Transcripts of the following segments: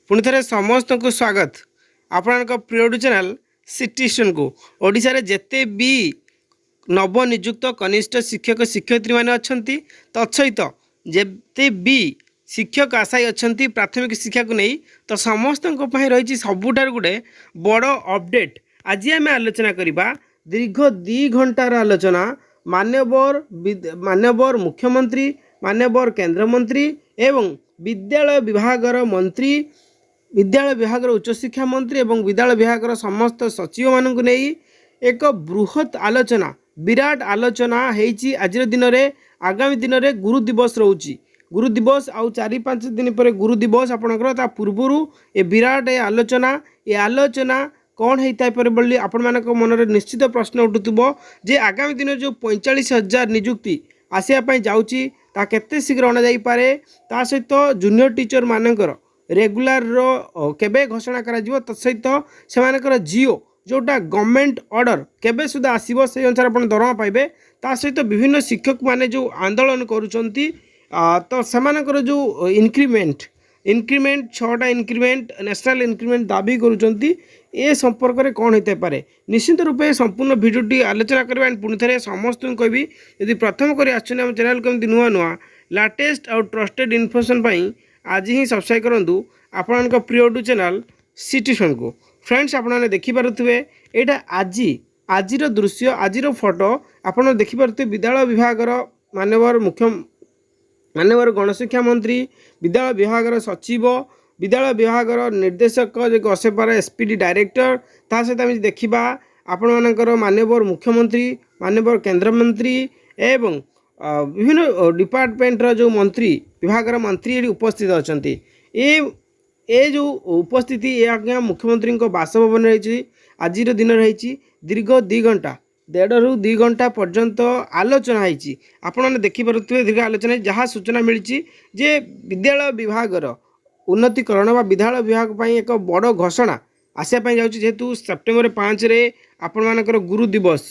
पुणी थे समस्त को स्वागत आपण प्रिय चैनल सिटीजन को ओडिशा रे जेते भी नवनियुक्त कनिष्ठ शिक्षक शिक्षयित्री मैंने अच्छा तत्सहित जेते भी शिक्षक आशायी अच्छा प्राथमिक शिक्षा को नहीं तो समस्त रही सबुठार गोटे बड़ अपडेट आज आम आलोचना करवा दीर्घ 2 घंटार आलोचना मान्यवर मुख्यमंत्री मान्यवर केंद्रमंत्री एवं विद्यालय विभागर मंत्री विद्यालय विभागर उच्चशिक्षा मंत्री एवं विद्यालय विभागर समस्त सचिव मानक नहीं एक बृहत आलोचना विराट आलोचना होती आज दिन में आगामी दिन में गुरु दिवस रोची गुरु दिवस आउ 4-5 दिन पर गुरु दिवस आपणकर पूर्वर ये विराट ये आलोचना कौन होता है बोली आपण मान मन में निश्चित प्रश्न उठुव जे आगामी दिन जो 45,000 नियुक्ति आसापी जाऊँगी ता केते शीघ्र अणा जापे ता सहित जूनियर टीचर मानकर रेगुलर केबे घोषणा करा जिवो तत्सहित सेमानकर जिओ जोटा गवर्नमेंट ऑर्डर केबे सुधा आसीबो से अनुसार आपण दरमा पाइबे ता सहित विभिन्न शिक्षक माने जो आंदोलन करूचंती तो सेमानकर जो इंक्रीमेंट 6टा इंक्रीमेंट नेशनल इंक्रीमेंट दाबी करूचंती ए संपर्क में कौन होते पारे निश्चित रूपे संपूर्ण भिडियोटी आलोचना करबा पुणी थे समस्त कहबी यदि प्रथम कर आम चैनल कमी नुआ नुआ लेटेस्ट और ट्रस्टेड इनफॉरमेशन आज ही सब्सक्राइब करूँ आपण प्रिय चैनल सिटीजन को फ्रेंड्स आपने देखिपे यहाँ आज दृश्य आज फोटो आपड़ देखिपे विद्यालय विभागर मान्यवर गणशिक्षा मंत्री विद्यालय विभागर सचिव विद्यालय विभागर निर्देशक जो असेपार एसपीडी डायरेक्टर ता सहित आम देखा आपण मानकर मान्यवर मुख्यमंत्री मान्यवर केंद्रमंत्री एवं विभिन्न डिपार्टमेंट जो मंत्री विभागर मंत्री ये उपस्थित अच्छा ये जो उपस्थिति ये आज्ञा मुख्यमंत्री बासभवन रही आज दिन रही दीर्घ 2 घंटा 1.5 ରୁ 2 घंटा पर्यंत आलोचना होती आपने देखिपे दीर्घ आलोचना जहाँ सूचना मिली जे विद्यालय विभागर उन्नतीकरण व विद्यालय विभाग पर एक बड़ घोषणा आसापी जाऊँगी जेहेतु सेप्टेम्बर 5 रे आपण मानकर गुरु दिवस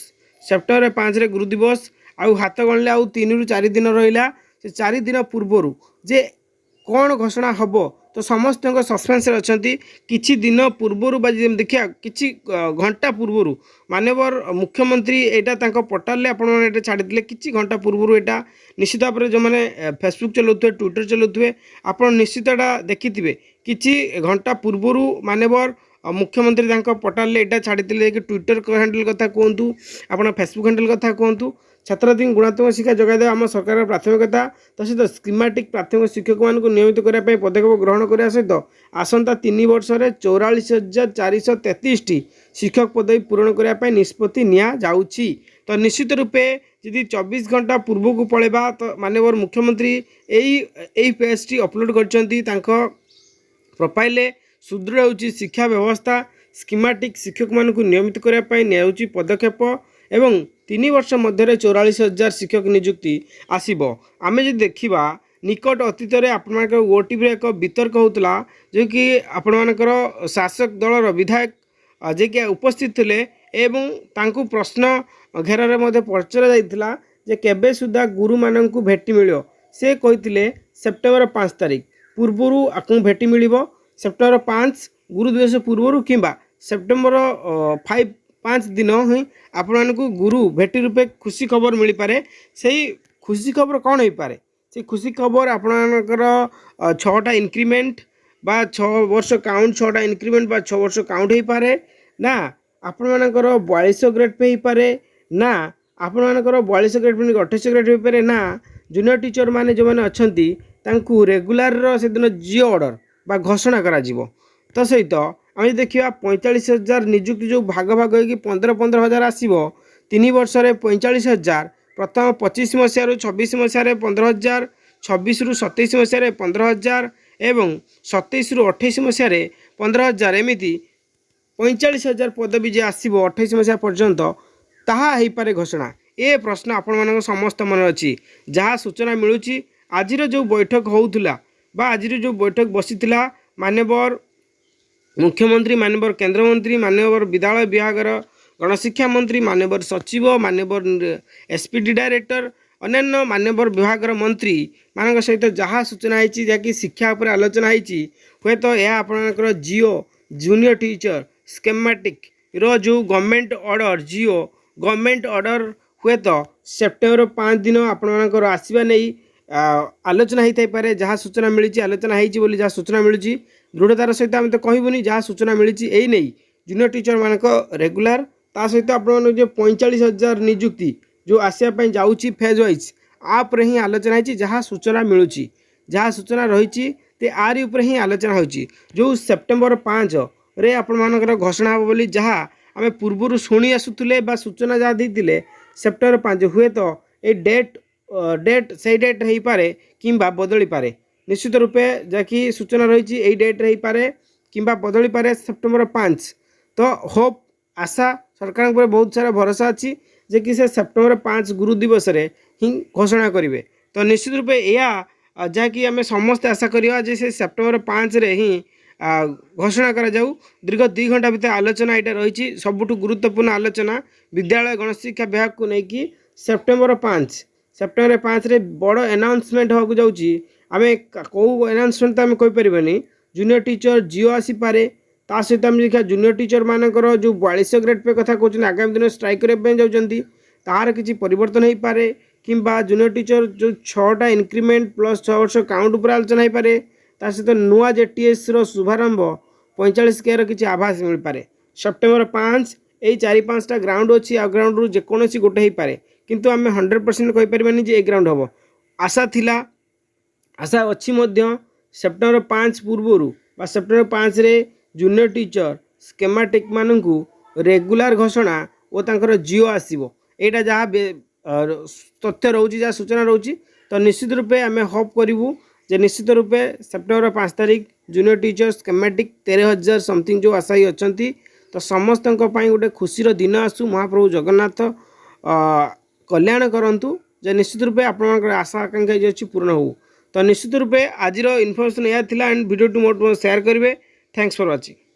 सेप्टेम्बर 5 रे गुरु दिवस आउ हाथ गणले आउ 3 ରୁ 4 दिन रहा से 4 दिन पूर्वर जे कौन घोषणा हम तो समस्त सस्पेंस अच्छा किछि दिन पूर्वर देखिया किछि घंटा पूर्वर मान्यवर मुख्यमंत्री यहाँ पोर्टाल आप छाड़ी किछि घंटा पूर्वर यहाँ निश्चित भाव में जो मैंने फेसबुक चलाऊे ट्विटर चलाऊे आप निश्चित देखि किछि घंटा पूर्वर मान्यवर मुख्यमंत्री पोर्टाल यहाँ छाड़ी कि ट्विटर हैंडल कथा कहतु आप फेसबुक हैंडल कथा कहतु छात्रार्थी गुणात्मक शिक्षा जगह आम सरकार प्राथमिकता तो सहित स्कीमेटिक प्राथमिक शिक्षक मान नियमित करने पदक्षेप ग्रहण करने सहित आसंता 3 वर्ष में 44,433 शिक्षक पदवी पूरण करने निष्पत्ति नि तो निश्चित रूपे यदि 24 घंटा पूर्व को पलैबा तो माननीय मुख्यमंत्री यही पेजटी अपलोड कर प्रोफाइल सुदृढ़ होची शिक्षा व्यवस्था स्कीमेटिक शिक्षक मान नियमित करने पदक्षेप एवं 3 वर्ष मध्य 44,000 शिक्षक नियुक्ति आसीबो आमे जो देखा निकट अतीत में आपण ओटीवी एक वितर्क होता जो कि आपण मानकर शासक दलर विधायक जे कि उपस्थित थे एवं तांकु प्रश्न घेर में पचरा जाइथिला जे केबे सुधा गुरु माननकु भेटी मिलियो से कहिथिले सेप्टेम्बर 5 तारिख पूर्वरु आपको भेटी मिलिबो सेप्टेम्बर 5 गुरु दिवस पूर्वरु किंबा सेप्टेम्बर 5 दिन ही आपण को गुरु भेटी रूपे खुशी खबर मिल पारे से खुशी खबर कौन हो पारे से खुशी खबर आपणकर 6टा इंक्रीमेंट बा 6 वर्ष काउंट 6टा इंक्रीमेंट बा 6 वर्ष काउंट हो पारे ना आपण मानकर 4200 ग्रेड पे हो पारे ना आपण मानकर 4200 ग्रेड पे 2800 ग्रेड हो पारे ना जूनियर टीचर माने जो माने अछंती तांकु रेगुलर से दिन जियो ऑर्डर बा घोषणा करा जिवो तो सहित आम देखा 45,000 नियुक्ति जो भाग भाग हो 15,000 आसो 3 वर्ष में 45,000 प्रथम 25 मसीह 26 मसीह 15,000 26 ରୁ 27 मसीह 15,000 एवं 27 ରୁ 28 मसीह 15,000 एमती 45,000 पदवी जे आसो 28 मसीहा पर्यंत ताहा हो पारे घोषणा ए प्रश्न आपण मान समस्त मन अच्छी जहाँ सूचना मिलूँ आज जो बैठक होउथुला बा आज जो बैठक बसीथिला मान्यवर मुख्यमंत्री मान्यवर केंद्रमंत्री मान्यवर विद्यालय विभागर गणशिक्षा मंत्री मान्यवर सचिव मान्यवर एसपीडी डायरेक्टर अन्य मान्यवर विभाग मंत्री मान सहित जहाँ सूचना होती जहाँकि शिक्षा उपर आलोचना होती हे तो यह आपणकर जिओ जूनियर टीचर स्केमेटिक रो जो government order Jio government order हुए तो सेप्टेम्बर 5 दिन आपणकर आसवा नहीं आलोचना होता है जहाँ सूचना मिली आलोचना होती जहाँ सूचना मिली दृढ़तार सहित आम तो कहबूनी जहाँ सूचना मिली यही नहीं जूनियर टीचर मानक रेगुलर ता सहित आप 45,000 नियुक्ति जो आसवाई जाऊँगी फेज वाइज आप्रे ही आलोचना होती जहाँ सूचना मिलूँ जहाँ सूचना रही आरी उपर ही आलोचना होती जो सेप्टेम्बर 5 रे आपणकर घोषणा हे बोली जहाँ आम पूर्वर शुणी आसुले सूचना जहाँ देते सेप्टेम्बर 5 हुए तो ये डेट से डेट हो पारे कि बदली पारे निश्चित रूपे जहाँकि सूचना रही यही डेट हो पारे कि बदली पारे सेप्टेम्बर 5 तो होप आशा सरकार बहुत सारा भरोसा अच्छी जे कि से सेप्टेम्बर 5 गुरु दिवस रे ही घोषणा करेंगे तो निश्चित रूपे यह जहाँकि आम समस्ते आशा करवा से सेप्टेम्बर 5 रे ही घोषणा करा जाऊ दीर्घ 2 घंटा भितर आलोचना यहाँ रही सबुठ गुरुत्वपूर्ण आलोचना विद्यालय गणशिक्षा विभाग को लेकिन सेप्टेम्बर 5 रे बड़ अनाउंसमेंट होगा जाऊँगी आम कौ अनाउंसमेंट तो आम कहीपरि जूनियर टीचर जिओ आसीपे ता सहित आम देखा जूनियर टीचर मानकर जो 42 ग्रेड पे कथा कहते आगामी दिन स्ट्राइक करने जाऊँगी तार किसी परिवर्तन हो पारे कि जूनियर टीचर जो 6टा इंक्रीमेंट प्लस 6 वर्ष काउंट उपर आलोचना हो पारे ता सहित नुआ जेटीएस शुभारंभ 45K किसी आभास मिल पारे सेप्टेम्बर 5 यही 4-5टा ग्राउंड अच्छी आ ग्राउंड रू जेकोसी गोटे हो पारे किंतु आम 100% कहीपरि जे ए ग्राउंड हम आशा थिला आशा अच्छी सेप्टेम्बर 5 पूर्व सेप्टेम्बर 5 रे जूनियर टीचर स्केमेटिक मानू रेगुलर घोषणा और तांकर जिओ आसो यहाँ जहाँ तथ्य रोचे जहाँ सूचना रोचे तो निश्चित रूपे आम होप करूँ जे निश्चित रूपे सेप्टेम्बर 5 तारीख जूनियर टीचर स्केमेटिक 13,000 समथिंग जो आशायी अच्छा तो समस्त गोटे खुशीर दिन आसू महाप्रभु जगन्नाथ कल्याण करंतु जे निश्चित रूपे आपंकर आशा आकांक्षा जो अच्छी पूर्ण हो तो निश्चित रूपे आज इनफर्मेशन यह and video to more share करेंगे थैंक्स फॉर वाचिंग।